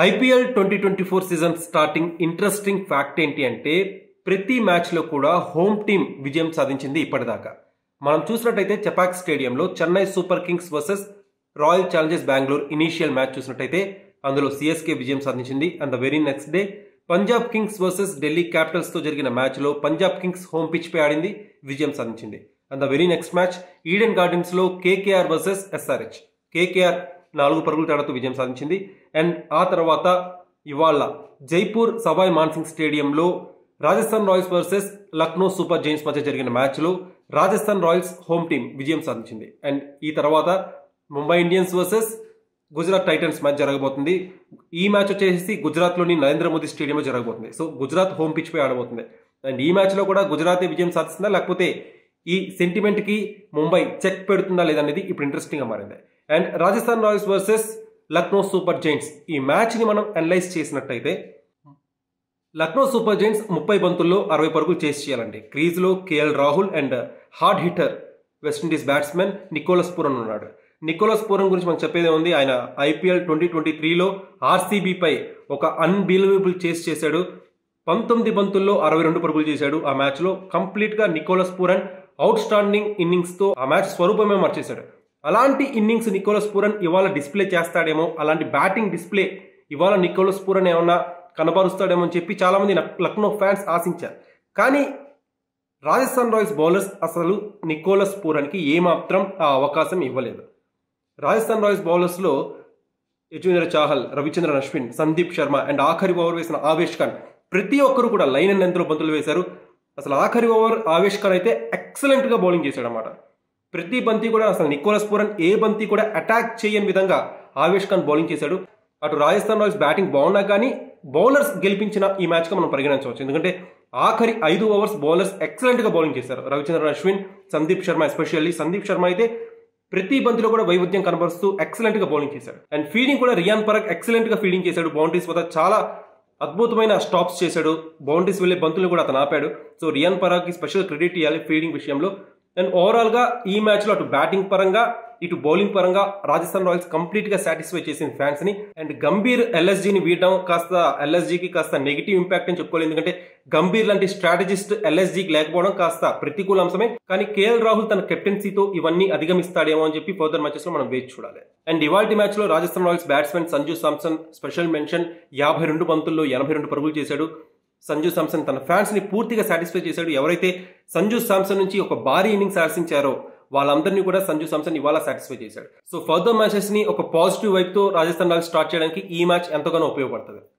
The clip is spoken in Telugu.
IPL 2024 season starting interesting fact ఏంటి అంటే ప్రతి మ్యాచ్లో కూడా హోమ్ టీం విజయం సాధించింది ఇప్పటిదాకా. మనం చూసినట్టయితే చెపాక్ స్టేడియంలో Chennai Super Kings versus Royal Challengers Bengaluru initial match చూసినట్టయితే అందులో సిఎస్కే విజయం సాధించింది. And the very next day Punjab Kings versus Delhi క్యాపిటల్స్తో జరిగిన మ్యాచ్లో పంజాబ్ కింగ్స్ హోమ్ పిచ్పై ఆడింది, విజయం సాధించింది. And the very next match Eden గార్డెన్స్లో కేకేఆర్ వర్సెస్ ఎస్ఆర్హెచ్, కేకేఆర్ 4 పరుగుల తేడాతో విజయం సాధించింది. అండ్ ఆ తర్వాత ఇవాళ జైపూర్ సవాయ్ మాన్సింగ్ స్టేడియంలో Rajasthan Royals versus Lucknow super Giants మధ్య జరిగిన మ్యాచ్లో రాజస్థాన్ రాయల్స్ హోమ్ టీం విజయం సాధించింది. అండ్ ఈ తర్వాత Mumbai Indians versus Gujarat Titans match జరగబోతుంది. ఈ మ్యాచ్ వచ్చేసి గుజరాత్లోని నరేంద్ర మోదీ స్టేడియంలో జరగబోతుంది. సో గుజరాత్ హోమ్ పిచ్ పై ఆడబోతుంది. అండ్ ఈ మ్యాచ్లో కూడా గుజరాత్ విజయం సాధిస్తుందా లేకపోతే ఈ సెంటిమెంట్కి ముంబై చెక్ పెడుతుందా లేదనేది ఇప్పుడు ఇంట్రెస్టింగ్గా మారింది. And Rajasthan Royals versus Lucknow super Giants ఈ మ్యాచ్ని మనం అనలైజ్ చేసినట్టయితే లక్నో సూపర్ జైంట్స్ 30 బంతుల్లో 60 పరుగులు చేసి చేయాలండి. క్రీజ్లో KL Rahul and hard hitter West Indies batsmen Nicholas Pooran ఉన్నాడు. నికోలస్ పూరన్ గురించి మనం చెప్పేదే ఉంది. ఆయన ఐపీఎల్ 2023లో ఆర్సీబీపై ఒక అన్బిలీవబుల్ చేశాడు. 19 బంతుల్లో 62 పరుగులు చేశాడు. ఆ మ్యాచ్లో కంప్లీట్గా నికోలస్ పూరన్ అవుట్ స్టాండింగ్ ఇన్నింగ్స్తో ఆ మ్యాచ్ స్వరూపమే మార్చేశాడు. అలాంటి ఇన్నింగ్స్ నికోలస్ పూరన్ ఇవాళ డిస్ప్లే చేస్తాడేమో, అలాంటి బ్యాటింగ్ డిస్ప్లే ఇవాళ నికోలస్ పూరన్ ఏమన్నా కనబరుస్తాడేమో అని చెప్పి చాలామంది లక్నో ఫ్యాన్స్ ఆశించారు. కానీ రాజస్థాన్ రాయల్స్ బౌలర్స్ అసలు నికోలస్ పూరన్కి ఏమాత్రం ఆ అవకాశం ఇవ్వలేదు. రాజస్థాన్ రాయల్స్ బౌలర్స్లో యజువేంద్ర చాహల్, రవిచంద్రన్ అశ్విన్, సందీప్ శర్మ అండ్ ఆఖరి ఓవర్ వేసిన ఆవేష్ ఖాన్ ప్రతి ఒక్కరు కూడా లైన్ అండ్ లెంత్లో బంతులు వేశారు. అసలు ఆఖరి ఓవర్ ఆవేష్ ఖాన్ అయితే ఎక్సలెంట్గా బౌలింగ్ చేశాడు అన్నమాట. ప్రతి బంతి కూడా అసలు నికోలస్ పూరన్ ఏ బంతి కూడా అటాక్ చేయని విధంగా ఆవేష్ ఖాన్ బౌలింగ్ చేశాడు. అటు రాజస్థాన్ రాయల్స్ బ్యాటింగ్ బాగున్నా కానీ బౌలర్స్ గెలిపించిన ఈ మ్యాచ్గా మనం పరిగణించవచ్చు. ఎందుకంటే ఆఖరి 5 ఓవర్స్ బౌలర్స్ ఎక్సలెంట్గా బౌలింగ్ చేశారు. రవిచంద్రన్ అశ్విన్, సందీప్ శర్మ, ఎస్పెషల్లీ సందీప్ శర్మ అయితే ప్రతి బంతిలో కూడా వైవిధ్యం కనబరుస్తూ ఎక్సలెంట్గా బౌలింగ్ చేశాడు. అండ్ ఫీల్డింగ్ కూడా రియాన్ పరాగ్ ఎక్సలెంట్గా ఫీల్డింగ్ చేశాడు. బౌండరీస్ వద్ద చాలా అద్భుతమైన స్టాప్స్ చేశాడు. బౌండరీస్ వెళ్ళే బంతులు కూడా అతను ఆపాడు. సో రియాన్ పరాగ్కి స్పెషల్ క్రెడిట్ ఇవ్వాలి ఫీల్డింగ్ విషయంలో. అండ్ ఓవరాల్గా ఈ మ్యాచ్లో అటు బ్యాటింగ్ పరంగా ఇటు బౌలింగ్ పరంగా రాజస్థాన్ రాయల్స్ కంప్లీట్గా సాటిస్ఫై చేసింది ఫ్యాన్స్ని. అండ్ గంభీర్ ఎల్ఎస్జీని వీడడం కాస్త ఎల్ఎస్జీకి కాస్త నెగిటివ్ ఇంపాక్ట్ అని చెప్పుకోలేదు. ఎందుకంటే గంభీర్ లాంటి స్ట్రాటజిస్ట్ ఎల్ఎస్జీకి లేకపోవడం కాస్త ప్రతికూల అంశమే. కానీ కేఎల్ రాహుల్ తన కెప్టెన్సీతో ఇవన్నీ అధిగమిస్తాడేమో అని చెప్పి ఫర్దర్ మ్యాచెస్లో మనం వేచి చూడాలి. అండ్ ఇవాల్టి మ్యాచ్లో Rajasthan Royals batsmen Sanju Samson special mention, 52 బంతుల్లో 82 పరుగులు చేశాడు. సంజు శాంసన్ తన ఫ్యాన్స్ ని పూర్తిగా సాటిస్ఫై చేశాడు. ఎవరైతే సంజు శాంసన్ నుంచి ఒక భారీ ఇన్నింగ్స్ ఆశించారో వాళ్ళందరినీ కూడా సంజు శాంసన్ ఇవాళ సాటిస్ఫై చేశాడు. సో ఫర్దర్ మ్యాచెస్ ని ఒక పాజిటివ్ వైపుతో రాజస్థాన్ రాయల్స్ స్టార్ట్ చేయడానికి ఈ మ్యాచ్ ఎంతగానో ఉపయోగపడుతుంది.